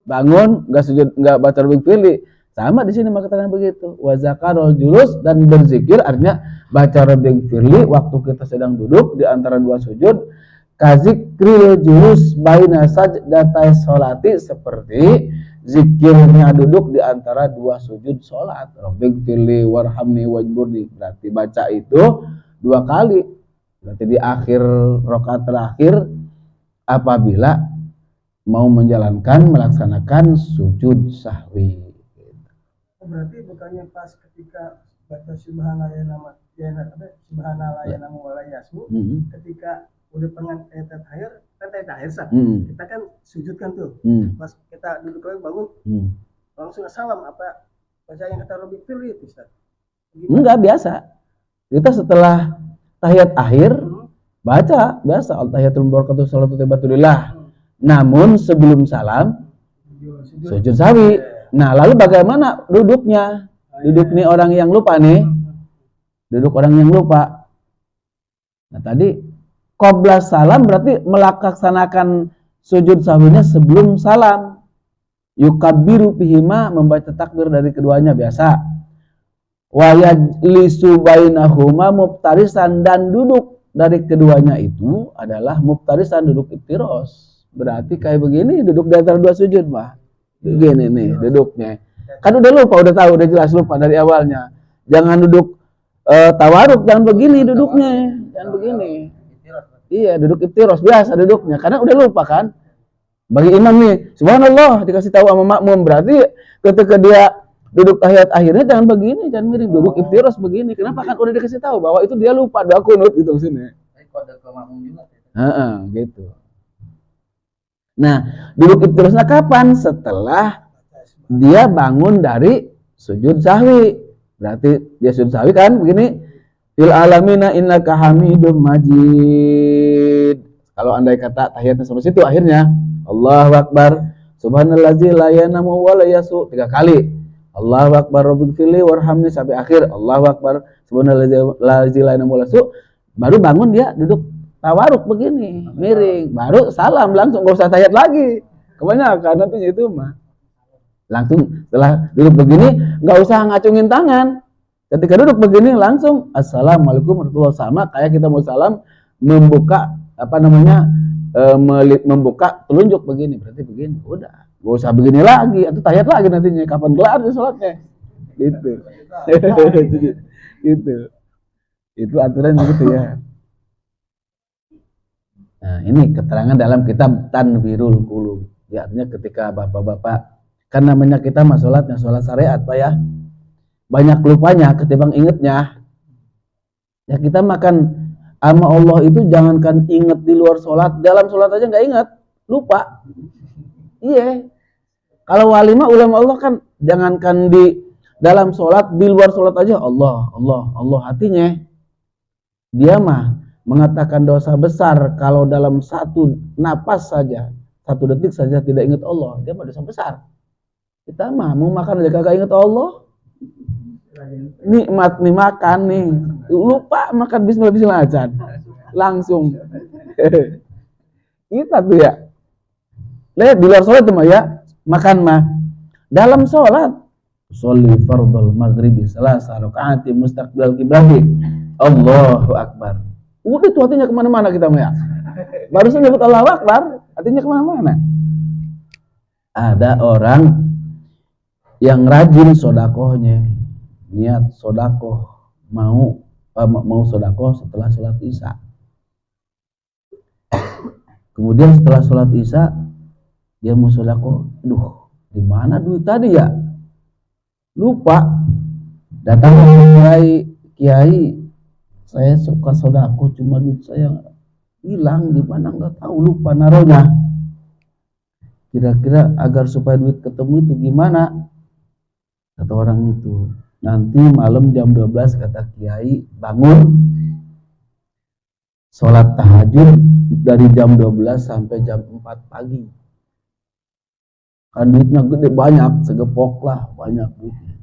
bangun nggak sujud, nggak baca Rabbil firli, sama di sini makanya begitu. Wa zakarul julus, dan berzikir artinya baca Rabbil firli waktu kita sedang duduk di antara dua sujud, kazikril julus baina sajdatai sholati, seperti zikirnya duduk di antara dua sujud sholat. Rabbil firli warhamni wajburni, berarti baca itu dua kali, berarti di akhir rakaat terakhir apabila mau melaksanakan sujud sahwi. Berarti bukannya pas ketika baca subhanallah ya nama subhanallah ya nama walayasu, ketika udah pengen terakhir sah, kita kan sujud kan tuh, pas kita duduk lagi bangun, langsung salam apa baca yang kata Rabbil firli itu Ustaz? Enggak, biasa kita setelah tahiyat akhir baca biasa al-tahiyatul mubarakatuh sholatu thayyibatulillah. Namun sebelum salam sujud sahwi. Nah, lalu bagaimana duduknya? Duduk nih orang yang lupa nih. Duduk orang yang lupa. Nah, tadi qabla salam berarti melaksanakan sujud sahwinya sebelum salam. Yukabbiru bihima, membaca takbir dari keduanya biasa. Wa yajlisu bainahuma muftarisan, dan duduk dari keduanya itu adalah muftarisan, duduk iftiros. Berarti kayak begini duduk di antara dua sujud, mah. Begini nih duduknya. Kan udah lupa, udah tahu, udah jelas lupa dari awalnya. Jangan duduk tawaruk, jangan begini duduknya, jangan begini. Iya, duduk iftiros biasa duduknya, karena udah lupa kan. Bagi imam nih, subhanallah dikasih tahu sama makmum, berarti ketika dia duduk tahiyat akhirnya jangan begini, jangan miring, duduk iftiros begini. Kenapa? Kan udah dikasih tahu bahwa itu dia lupa doa kunut gitu sini. Kode ke makmum juga. Gitu. Nah, duduk iftirosnya kapan? Setelah dia bangun dari sujud sahwi. Berarti dia sujud sahwi kan begini, fil alamina innaka hamidum majid. Kalau andai kata tahiyatnya sampai situ akhirnya Allahu akbar subhanallazi la yanamu wa la yasu 3 kali. Allahu akbar rabbil firli warhamni sampai akhir. Allahu akbar subhanallazi la yanamu wa la yasu. Baru bangun dia duduk tawaruk begini, miring, baru salam langsung, gak usah tahiyat lagi. Kebanyakan nantinya itu mah langsung setelah duduk begini nggak usah ngacungin tangan. Ketika duduk begini langsung assalamualaikum warahmatullahi wabarakatuh, sama kayak kita mau salam membuka membuka telunjuk begini, berarti begini. Udah, gak usah begini lagi atau tahiyat lagi nantinya, kapan kelar sholatnya gitu. Gitu. Itu aturan gitu ya. Nah, ini keterangan dalam kitab Tanwirul Qulub. Ya, artinya ketika bapak-bapak, kan namanya kita mah sholatnya sholat syariat, Pak ya. Banyak lupanya ketimbang ingetnya. Ya, kita makan sama Allah itu jangankan inget di luar sholat, dalam sholat aja nggak inget, lupa. Iya. Kalau walimah ulama Allah kan jangankan di dalam sholat, di luar sholat aja Allah, Allah, Allah hatinya. Dia mah mengatakan dosa besar kalau dalam satu napas saja, 1 detik saja tidak ingat Allah, dia mah dosa besar. Kita mah mau makan aja kagak ingat Allah, nikmat nih makan nih, lupa makan bismillah aja langsung. Kita tuh ya, lihat di luar sholat mah ya, makan mah. Dalam sholat, sholli fardhul maghribi salasa rakaati mustaqbil qiblati, Allahu akbar. Udah tuh hatinya kemana-mana kita mah ya. Barusan nyebut Allahu akbar, hatinya kemana-mana. Ada orang yang rajin sodakohnya, niat sodakoh, mau sodakoh setelah sholat isya. Kemudian setelah sholat isya dia mau sodakoh, aduh di mana duit tadi ya, lupa. Datang ke kiai, saya suka sodakoh cuma duit saya hilang di mana nggak tahu, lupa naruhnya. Kira-kira agar supaya duit ketemu itu gimana? Kata orang itu, nanti malam jam 12 kata kiai bangun sholat tahajud dari jam 12 sampai jam 4 pagi. Kan duitnya gede banyak, segepok lah banyak duitnya.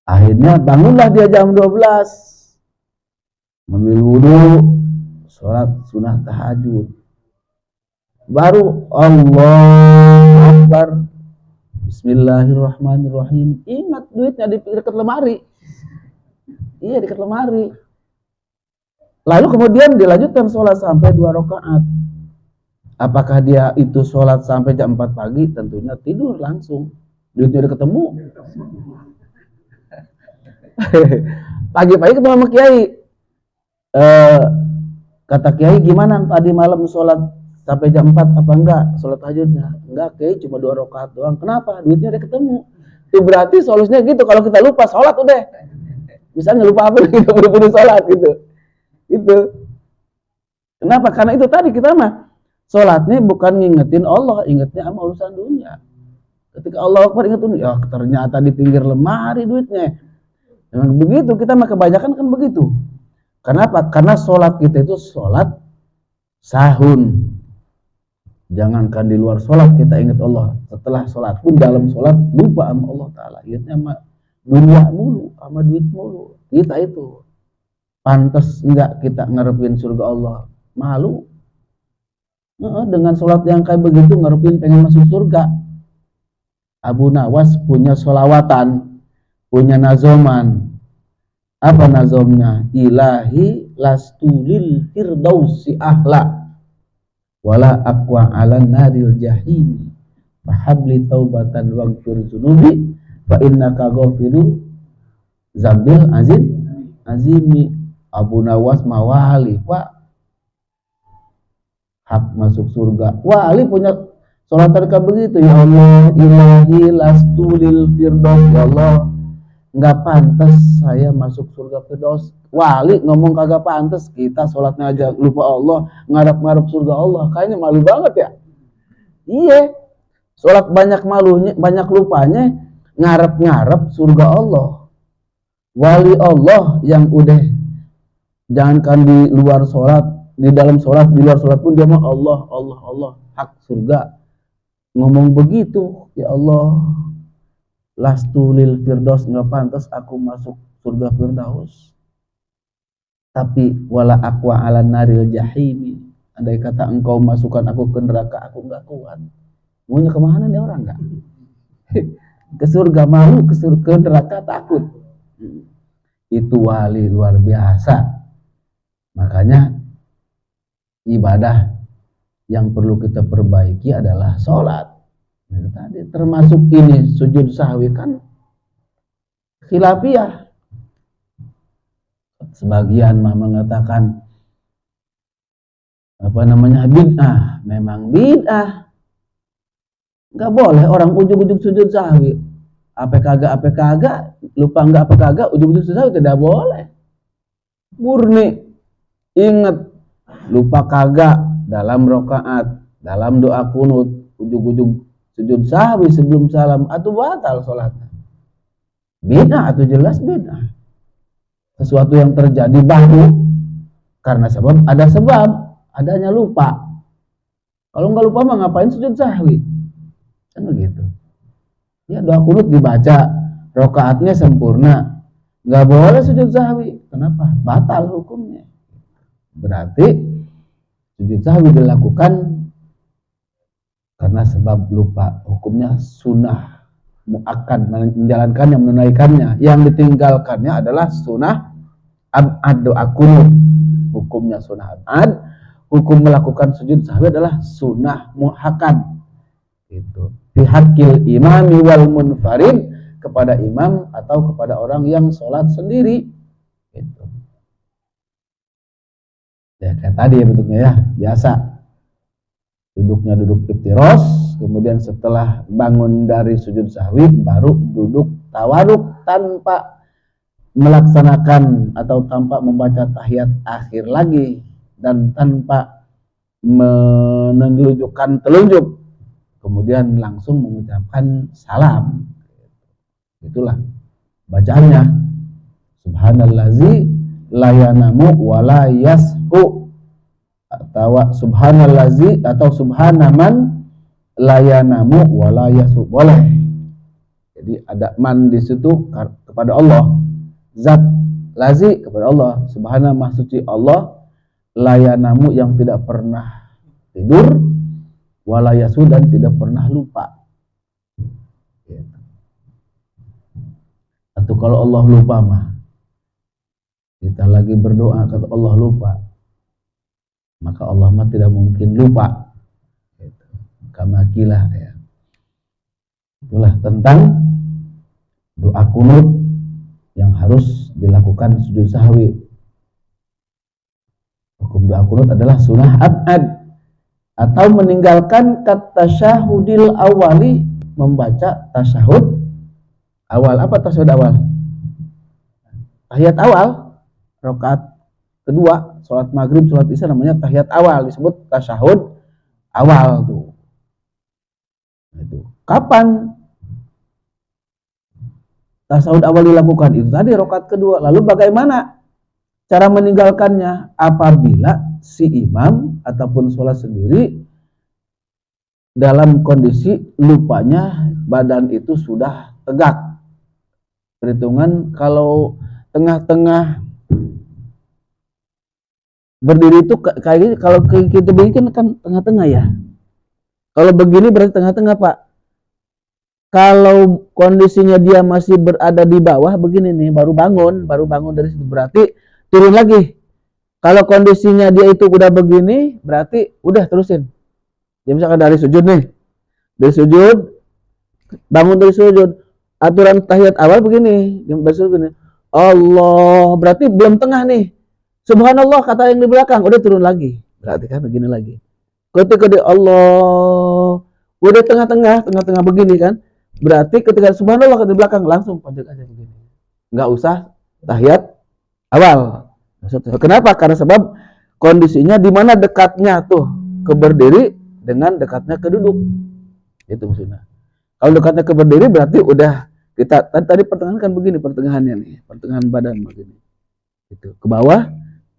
Akhirnya bangunlah dia jam 12, ambil wudu, sholat sunnah tahajud. Baru Allahu Akbar, Bismillahirrahmanirrahim. Ingat duitnya di dekat lemari. Iya, dekat lemari. Lalu kemudian dilanjutkan sholat sampai 2 rakaat. Apakah dia itu sholat sampai jam 4 pagi? Tentunya tidur langsung. Duitnya udah ketemu. Pagi-pagi ketemu sama Kiai. Kata Kiai, gimana tadi malam sholat sampai jam 4 apa enggak? Sholat tahajudnya? Enggak, Kiai, cuma 2 rakaat doang. Kenapa? Duitnya udah ketemu. Itu berarti solusinya gitu. Kalau kita lupa sholat udah. Misalnya lupa apa kita buru-buru sholat gitu. Itu. Kenapa? Karena itu tadi kita mah sholatnya bukan ngingetin Allah, ingetnya sama urusan dunia. Ketika Allah Akbar ingat dunia, ya ternyata di pinggir lemari duitnya. Memang begitu, kita mah kebanyakan kan begitu. Kenapa? Karena sholat kita itu sholat sahun. Jangankan di luar sholat kita ingat Allah. Setelah sholat pun dalam sholat lupa sama Allah Ta'ala. Ingatnya sama dunia mulu, sama duit mulu. Kita itu pantas enggak kita ngarepin surga Allah? Malu. Dengan sholat yang kayak begitu ngarepin pengen masuk surga. Abu Nawas punya sholawatan, punya nazoman. Apa nazomnya? Ilahi lastulil firdausi ahla wala aqwa ala naril jahim fahabli taubatan waghfir zunubi fa innaka ghafiru zambil azimi. Abu Nawas mawali, Pak, hak masuk surga. Wali punya sholat tarikah begitu. Ya Allah, ilahi lastulil firdaus. Ya Allah, nggak pantas saya masuk surga firdaus. Wali ngomong kagak pantas, kita sholatnya aja lupa Allah, ngarep-ngarep surga Allah. Kayaknya malu banget ya. Iya, sholat banyak malunya, banyak lupanya, ngarep-ngarep surga Allah. Wali Allah yang udah, jangankan di luar sholat, di dalam sholat, di luar sholat pun dia mah Allah, Allah, Allah, hak surga. Ngomong begitu, ya Allah, lastu lil firdaus, nggak pantas aku masuk surga firdaus. Tapi wala aqwa ala naril jahimi, andai kata engkau masukkan aku ke neraka, aku nggak kuat. Maunya kemana nih orang nggak? Ke surga malu, ke neraka takut. Itu wali luar biasa. Makanya ibadah yang perlu kita perbaiki adalah sholat. Nah, tadi termasuk ini sujud sahwi kan khilafiyah. Sebagian mah mengatakan bid'ah. Memang bid'ah. Nggak boleh orang ujung-ujung sujud sahwi. Apa kagak, lupa nggak apa kagak, ujung-ujung sujud sahwi tidak boleh. Murni ingat, lupa kagak dalam rakaat, dalam doa kunut, ujung-ujung sujud sahwi sebelum salam, atau batal sholatnya. Bid'ah atau jelas bid'ah. Sesuatu yang terjadi baru karena ada sebab, adanya lupa. Kalau nggak lupa mah ngapain sujud sahwi? Kan begitu. Ya, doa kunut dibaca, rakaatnya sempurna, nggak boleh sujud sahwi. Kenapa? Batal hukumnya. Berarti sujud sahwi dilakukan karena sebab lupa. Hukumnya sunnah muakkad, menjalankannya, menunaikannya. Yang ditinggalkannya adalah sunnah ab'ad, doa kunut. Hukumnya sunnah ab'ad. Hukum melakukan sujud sahwi adalah sunnah muakkad. Itu bihaqil imami wal munfarid, kepada imam atau kepada orang yang sholat sendiri. Itu ya kayak tadi ya bentuknya ya, biasa duduknya duduk iftiros, kemudian setelah bangun dari sujud sahwi baru duduk tawaruk tanpa melaksanakan atau tanpa membaca tahiyat akhir lagi dan tanpa menunjukkan telunjuk, kemudian langsung mengucapkan salam. Itulah bacaannya, subhanallazi la yanamu wa la yashu, atau subhanallazi atau subhanaman la yanamu wa la yashu, boleh. Jadi ada man di situ kepada Allah, zat lazi kepada Allah, subhana mahsuci Allah, la yanamu yang tidak pernah tidur, wa la yashu dan tidak pernah lupa. Atau kalau Allah lupa mah, kita lagi berdoa kata Allah lupa, maka Allah mah tidak mungkin lupa. Kamakilah ya. Itulah tentang doa kunut yang harus dilakukan sujud sahwi. Hukum doa kunut adalah sunnah abad, atau meninggalkan tasyahudil awali, membaca tasyahud awal. Apa tasyahud awal? Tahiyat awal, rakaat kedua, sholat maghrib, sholat isya namanya tahiyat awal, disebut tasyahud awal tuh. Itu. Kapan tasyahud awal dilakukan? Itu tadi rakaat kedua. Lalu bagaimana cara meninggalkannya? Apabila si imam ataupun sholat sendiri dalam kondisi lupanya badan itu sudah tegak. Perhitungan kalau tengah-tengah berdiri itu kayak kalau kita begini kan tengah-tengah ya. Kalau begini berarti tengah-tengah Pak. Kalau kondisinya dia masih berada di bawah begini nih, baru bangun dari situ berarti turun lagi. Kalau kondisinya dia itu udah begini, berarti udah terusin. Ya misalkan dari sujud nih, dari sujud, bangun dari sujud, aturan tahiyat awal begini, begini. Allah, berarti belum tengah nih. Subhanallah kata yang di belakang, udah turun lagi. Berarti kan begini lagi. Ketika di Allah, udah tengah-tengah begini kan. Berarti ketika subhanallah kata di belakang, langsung pojok aja begini. Nggak usah tahiyat awal. Kenapa? Karena sebab kondisinya di mana dekatnya tuh ke berdiri dengan dekatnya ke duduk. Itu maksudnya. Kalau dekatnya ke berdiri berarti udah kita tadi pertengahan kan begini, pertengahannya nih, pertengahan badan begini. Itu ke bawah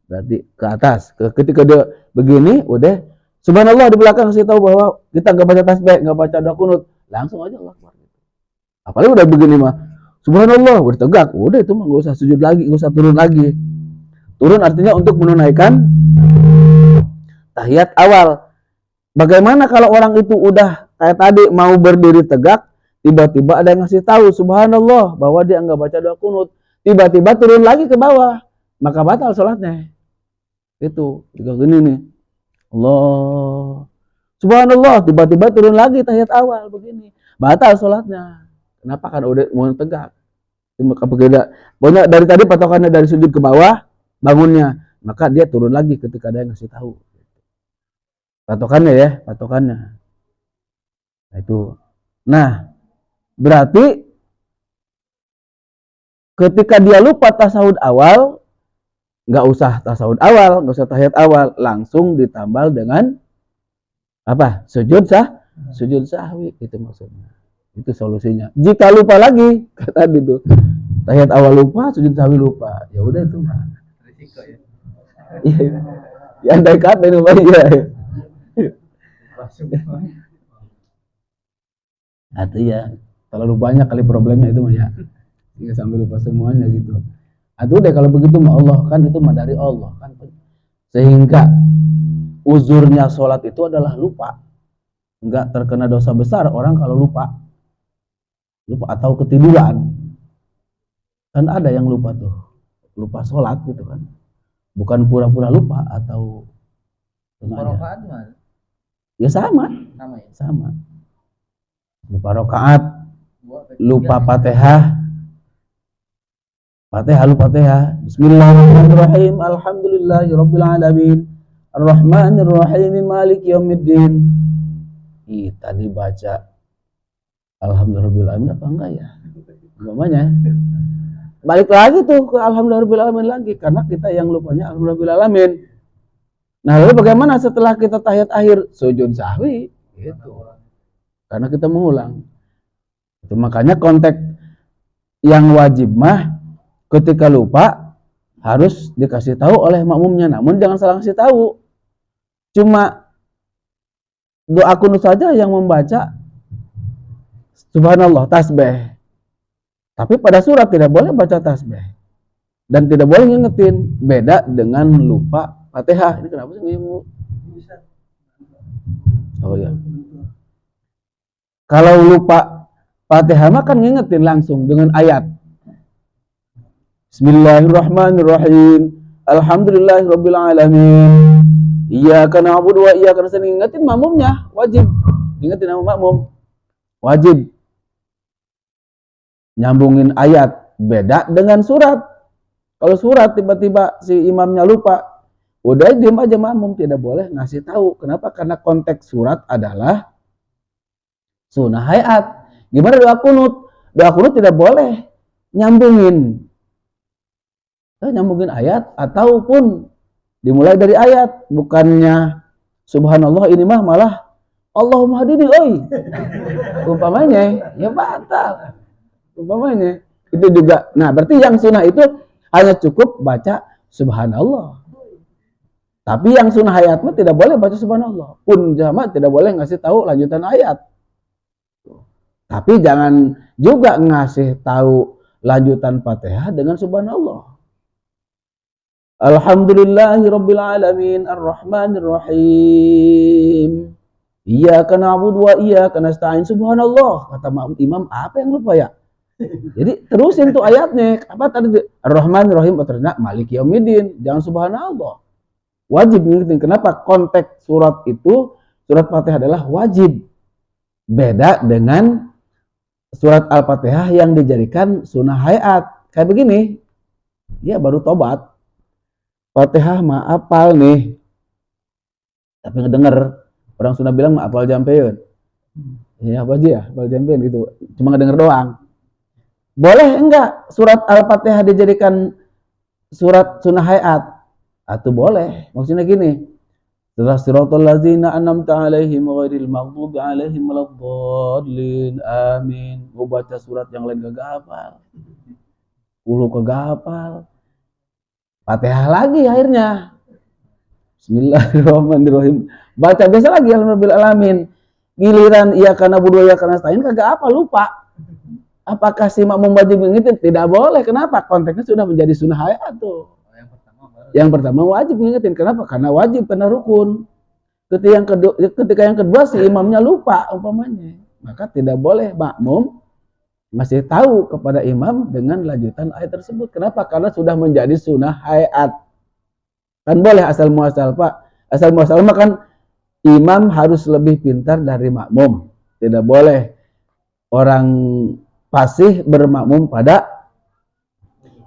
berarti ke atas. Ketika dia begini udah subhanallah di belakang kasih tahu bahwa kita nggak baca tasbih, nggak baca doa kunut, langsung aja Allah Akbar. Apalagi udah begini mah subhanallah udah tegak, udah itu mah nggak usah sujud lagi, nggak usah turun lagi. Turun artinya untuk menunaikan tahiyat awal. Bagaimana kalau orang itu udah kayak tadi mau berdiri tegak, tiba-tiba ada yang ngasih tahu subhanallah bahwa dia nggak baca doa kunut, tiba-tiba turun lagi ke bawah, maka batal sholatnya. Itu juga gini nih, Allah subhanallah, tiba-tiba turun lagi tahiyat awal begini, batal sholatnya. Kenapa? Karena udah mau tegak. Maka pokoknya dari tadi patokannya dari sujud ke bawah, bangunnya, maka dia turun lagi ketika ada yang ngasih tahu. Patokannya ya, patokannya. Nah, itu. Nah, berarti ketika dia lupa tasawuf awal, nggak usah tasawuf awal, nggak usah tahiyat awal, langsung ditambal dengan apa? Sujud sahwi, itu maksudnya. Itu solusinya. Jika lupa lagi, kata itu tahiyat awal lupa, sujud sahwi lupa, ya udah itu mah. Risiko ya. Iya. Ya andai kata ini Pak ya. Atau ya terlalu banyak kali problemnya itu mah ya. Hingga sampai lupa semuanya gitu. Atau udah kalau begitu mah Allah kan itu mah dari Allah kan. Sehingga uzurnya sholat itu adalah lupa. Enggak terkena dosa besar orang kalau lupa. Lupa atau ketiduran. Kan ada yang lupa tuh. Lupa sholat gitu kan. Bukan pura-pura lupa atau rakaat gimana? Ya sama. Sama ya? Sama. Lupa rakaat, lupa Fatihah. Fatihah lupa Fatihah. Bismillahirrahmanirrahim. Alhamdulillahirabbil alamin. Arrahmanirrahim maliki yaumiddin. Kita dibaca Alhamdulillahirabbil alamin apa enggak ya? Namanya. Balik lagi tuh ke Alhamdulillahirabbil alamin lagi karena kita yang lupanya Alhamdulillahirabbil alamin. Nah, lalu bagaimana setelah kita tahiyat akhir? Sujud sahwi gitu. Karena kita mengulang. Itu makanya konteks yang wajib mah ketika lupa harus dikasih tahu oleh makmumnya. Namun jangan salah kasih tahu. Cuma doa kunut saja yang membaca subhanallah tasbih. Tapi pada surat tidak boleh baca tasbih. Dan tidak boleh ngingetin. Beda dengan lupa Fatihah. Ini kenapa sih ibu? Oh ya. Kalau lupa Fatihah mah kan ngingetin langsung dengan ayat. Bismillahirrahmanirrahim. Alhamdulillahirabbil alamin. Iyyaka na'budu wa iyyaka nasta'in. Ingetin makmumnya, wajib. Ingetin sama makmum. Wajib. Nyambungin ayat, beda dengan surat. Kalau surat tiba-tiba si imamnya lupa, udah diam aja makmum, tidak boleh ngasih tahu. Kenapa? Karena konteks surat adalah sunnah hayat. Gimana doa kunut? Doa kunut tidak boleh nyambungin ayat ataupun dimulai dari ayat. Bukannya subhanallah, ini mah malah Allahumma hadini, oi. Umpamanya ya batal. Umpamanya itu juga. Nah, berarti yang sunnah itu hanya cukup baca subhanallah. Tapi yang sunnah ayat mah tidak boleh baca subhanallah. Pun sama tidak boleh ngasih tahu lanjutan ayat. Tapi jangan juga ngasih tahu lanjutan Fatihah dengan subhanallah. Alhamdulillahirabbil alamin arrahmanir rahim. Iyyaka na'budu wa iyyaka nasta'in. Subhanallah. Kata imam, apa yang lupa ya? Jadi terusin tuh ayatnya. Apa tadi? Ar-Rahmanir Rahim, ternyata Maliki Yaumiddin. Jangan subhanallah. Wajib ngerti. Kenapa? Konteks surat itu, surat Fatihah adalah wajib. Beda dengan surat Al-Fatihah yang dijadikan sunnah hayat. Kayak begini. Ya baru tobat. Fatihah mah apal nih. Tapi ngedenger. Orang Sunda bilang mah apal jampeun. Ya apa aja ya, apal jampeun gitu. Cuma ngedenger doang. Boleh enggak surat Al-Fatihah dijadikan surat sunnah hayat? Atau boleh. Maksudnya gini. Siratal ladzina an'amta 'alaihim ghairil maghdubi 'alaihim waladdallin. Amin. Gua baca surat yang lain kagak hafal. Ulu kagak hafal. Fatihah lagi akhirnya. Bismillahirrahmanirrahim. Baca biasa lagi alhamdulillah alamin. Giliran iyyaka na'budu wa iyyaka nasta'in kagak apa, lupa. Apakah si makmum wajib mengingetin? Tidak boleh. Kenapa? Konteksnya sudah menjadi sunnah hayat tuh. Yang pertama wajib mengingetin. Kenapa? Karena wajib, karena rukun. Ketika yang kedua si imamnya lupa umpamanya, maka tidak boleh makmum masih tahu kepada imam dengan lanjutan ayat tersebut. Kenapa? Karena sudah menjadi sunnah hayat. Kan boleh asal muasal, Pak. Asal muasal mah kan imam harus lebih pintar dari makmum. Tidak boleh orang fasih bermakmum pada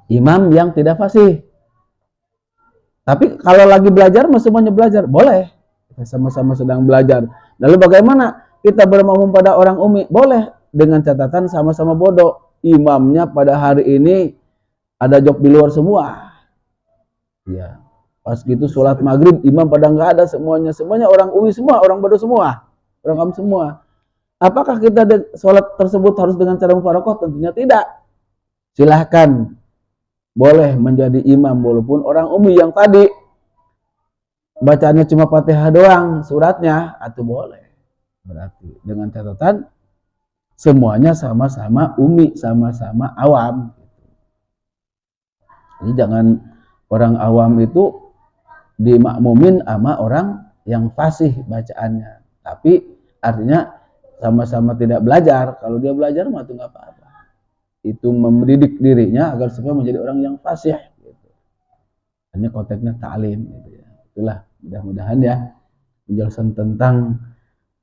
imam yang tidak fasih. Tapi kalau lagi belajar, semuanya belajar, boleh. Kita sama-sama sedang belajar. Lalu bagaimana kita bermakmum pada orang umi? Boleh, dengan catatan sama-sama bodoh. Imamnya pada hari ini ada job di luar semua. Ya, pas gitu sholat maghrib, imam pada nggak ada semuanya. Semuanya orang umi semua, orang bodoh semua, orang kamu semua. Apakah kita sholat tersebut harus dengan cara mufaroqah? Tentunya tidak. Silahkan. Boleh menjadi imam walaupun orang umi yang tadi bacaannya cuma Fatihah doang, suratnya atau boleh. Berarti dengan catatan semuanya sama-sama umi, sama-sama awam. Jadi jangan orang awam itu dimakmumin sama orang yang fasih bacaannya. Tapi artinya sama-sama tidak belajar. Kalau dia belajar mah itu nggak apa-apa. Itu mendidik dirinya agar supaya menjadi orang yang fasih gitu. Hanya konteksnya ta'lim gitu ya. Itulah mudah-mudahan ya penjelasan tentang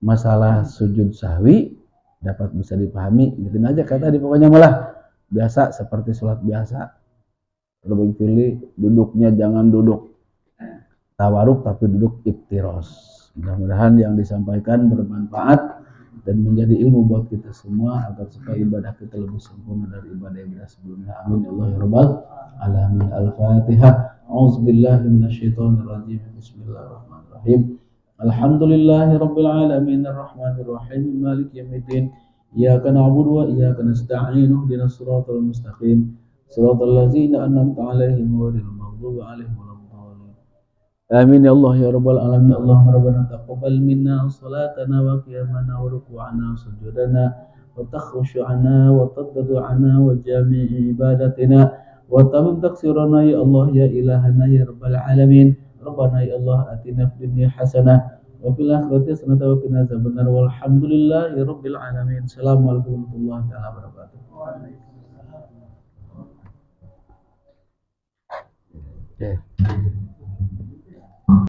masalah sujud sahwi dapat bisa dipahami. Gitu aja kata di pokoknya malah biasa seperti sholat biasa. Kalau begitu duduknya jangan duduk tawaruk tapi duduk iftiros. Mudah-mudahan yang disampaikan bermanfaat dan menjadi ilmu buat kita semua agar supaya ibadah kita lebih sempurna dari ibadah-ibadah sebelumnya. Amin ya Allah ya rabbal alamin. Al-Fatihah. A'udzubillahi minasyaitonirrajim. Bismillahirrahmanirrahim. Alhamdulillahirabbil alamin arrahmanir rahim maliki yaumiddin. Iyyaka na'budu wa iyyaka nasta'in. Ihdinas siratal mustaqim. Siratal ladzina an'amta 'alaihim ghairil maghdubi alaihim waladdallin. Amin ya Allah ya rabbal alamin. Allahumma rabbana taqabbal minna salatana wa qiyamana wa ruku'ana wa sujudana wa takhushu'ana wa taddu'ana wa jami'i ibadatina wa tamam taksirana ya Allah ya ilahana ya rabbal alamin. Rabbana ya Allah atina fid dunya hasanah wa fil akhirati hasanah wa qina adzabannar walhamdulillahi rabbil alamin. Assalamualaikum warahmatullahi wabarakatuh. Oke.